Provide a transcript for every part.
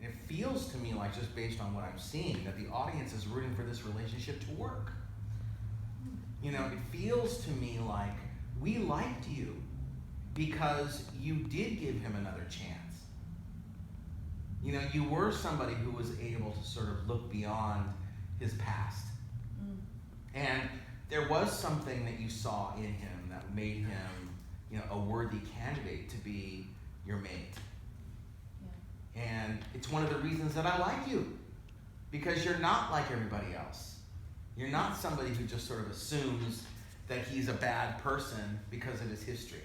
it feels to me like, just based on what I'm seeing, that the audience is rooting for this relationship to work. You know, it feels to me like we liked you because you did give him another chance. You know, you were somebody who was able to sort of look beyond his past. And there was something that you saw in him that made him, you know, a worthy candidate to be your mate. Yeah. And it's one of the reasons that I like you, because you're not like everybody else. You're not somebody who just sort of assumes that he's a bad person because of his history.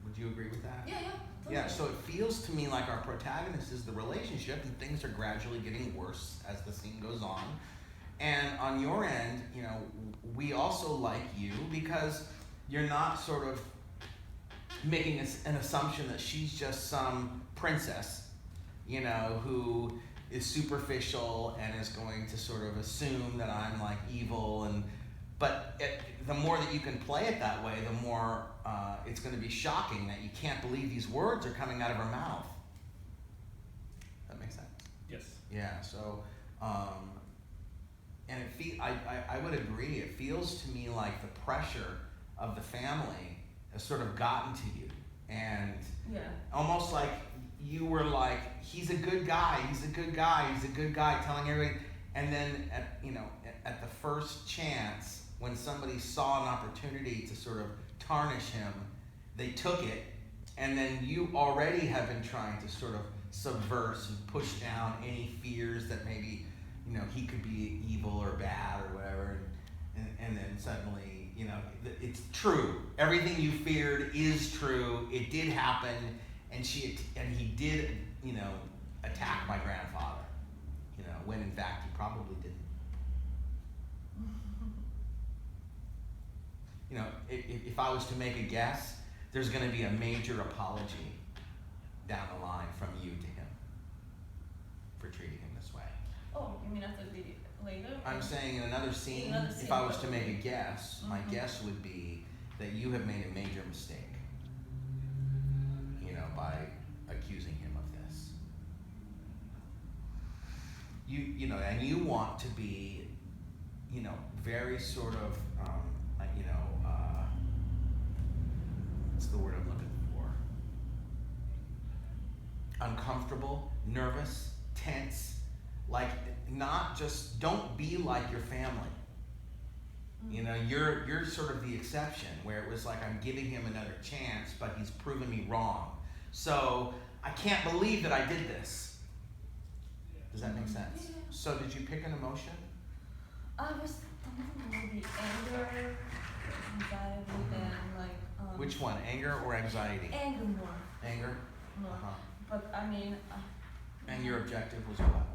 Would you agree with that? Yeah, yeah. Totally. Yeah, so it feels to me like our protagonist is the relationship, and things are gradually getting worse as the scene goes on. And on your end, you know, we also like you because you're not sort of making an assumption that she's just some princess, you know, who is superficial and is going to sort of assume that I'm like evil. But the more that you can play it that way, the more it's going to be shocking that you can't believe these words are coming out of her mouth. That makes sense? Yes. Yeah, so, and I would agree, it feels to me like the pressure of the family has sort of gotten to you. And yeah. Almost like you were like, he's a good guy, he's a good guy, he's a good guy, telling everybody. And then at the first chance, when somebody saw an opportunity to sort of tarnish him, they took it, and then you already have been trying to sort of subvert and push down any fears that maybe, you know, he could be evil or bad or whatever, and then suddenly, you know, it's true. Everything you feared is true. It did happen, and he did, you know, attack my grandfather, you know, when in fact he probably didn't. You know, if I was to make a guess, there's going to be a major apology down the line from you to him for treating him this way. Oh, you mean after the later? I'm saying in another scene, if I was to make a guess, my guess would be that you have made a major mistake, you know, by accusing him of this. You know, and you want to be, you know, very sort of, you know, what's the word I'm looking for? Uncomfortable, nervous, tense, like not just, don't be like your family. You know, you're sort of the exception, where it was like, I'm giving him another chance, but he's proven me wrong. So I can't believe that I did this. Does that make sense? Yeah. So did you pick an emotion? I was maybe anger, anxiety, and like. Which one, anger or anxiety? Anger more. Anger? More. Uh-huh. But I mean. And your objective was what?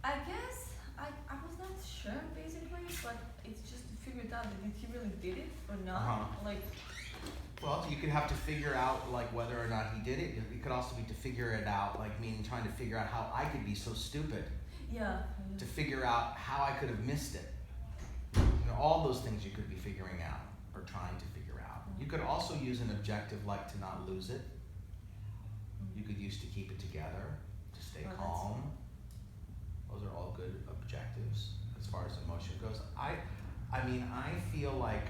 I guess I was not sure basically, but it's just to figure it out, did he really did it or not? Uh-huh. Like. Well, you could have to figure out like whether or not he did it. It could also be to figure it out, like meaning trying to figure out how I could be so stupid. Yeah. To figure out how I could have missed it. You know, all those things you could be figuring out or trying to figure out. You could also use an objective like to not lose it. You could use to keep it together, to stay calm. Those are all good objectives as far as emotion goes. I mean, I feel like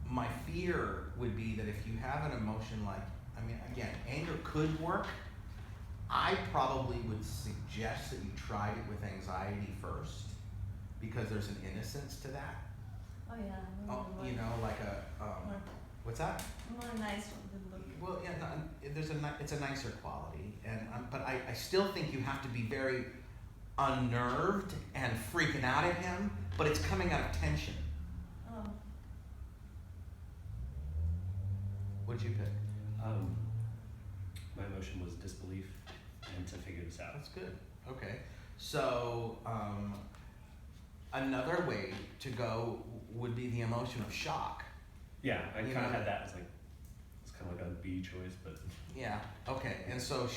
my fear would be that if you have an emotion like, I mean, again, anger could work. I probably would suggest that you tried it with anxiety first, because there's an innocence to that. Oh yeah. Oh, you know, like a what's that? More nice than looking. Well, yeah, no, it's a nicer quality, and but I still think you have to be very unnerved and freaking out at him, but it's coming out of tension. Oh. What'd you pick? My emotion was disbelief and to figure this out. That's good. Okay, so another way to go would be the emotion of shock. Yeah, I You kind of know, had that as like, it's kind of like a B choice, but. Yeah. Okay. And so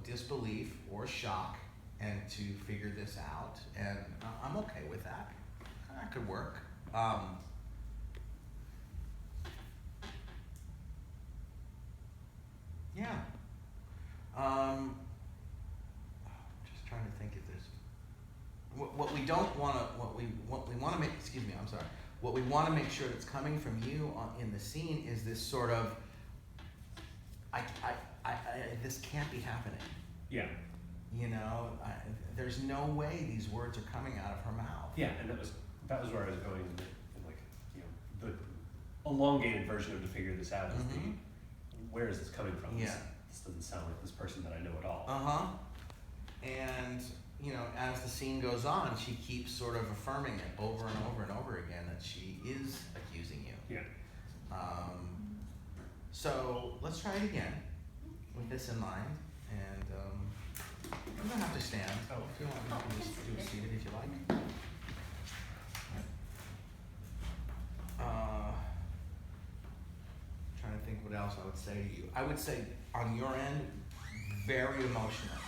disbelief or shock, and to figure this out, and I'm okay with that. That could work. Yeah. Just trying to think if there's what we don't want to what we want to make. Excuse me. I'm sorry. What we want to make sure that's coming from you in the scene is this sort of. This can't be happening. Yeah. You know, there's no way these words are coming out of her mouth. Yeah, and that was where I was going. Like, you know, the elongated version of to figure this out is the where is this coming from? Yeah. This doesn't sound like this person that I know at all. And you know, as the scene goes on, she keeps sort of affirming it over and over and over again that she is accusing you. Yeah. So let's try it again with this in mind, and you don't have to stand. Oh. If you want, you can just do it seated if you like. Trying to think what else I would say to you. I would say on your end, very emotional,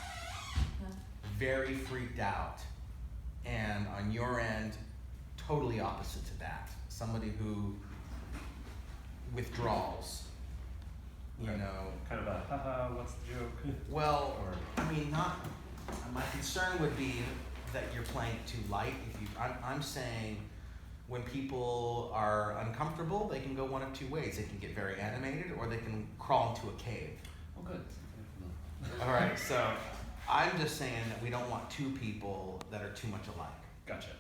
very freaked out, and on your end, totally opposite to that. Somebody who withdraws. You know, kind of a haha, what's the joke? Well, I mean, not. My concern would be that you're playing it too light. I'm saying, when people are uncomfortable, they can go one of two ways. They can get very animated, or they can crawl into a cave. Oh, good. All right. So, I'm just saying that we don't want two people that are too much alike. Gotcha.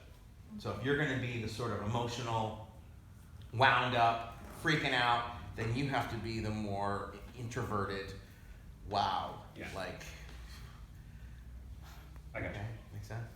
So if you're going to be the sort of emotional, wound up, freaking out, then you have to be the more introverted, wow. Yeah. Like, I got you. Make sense?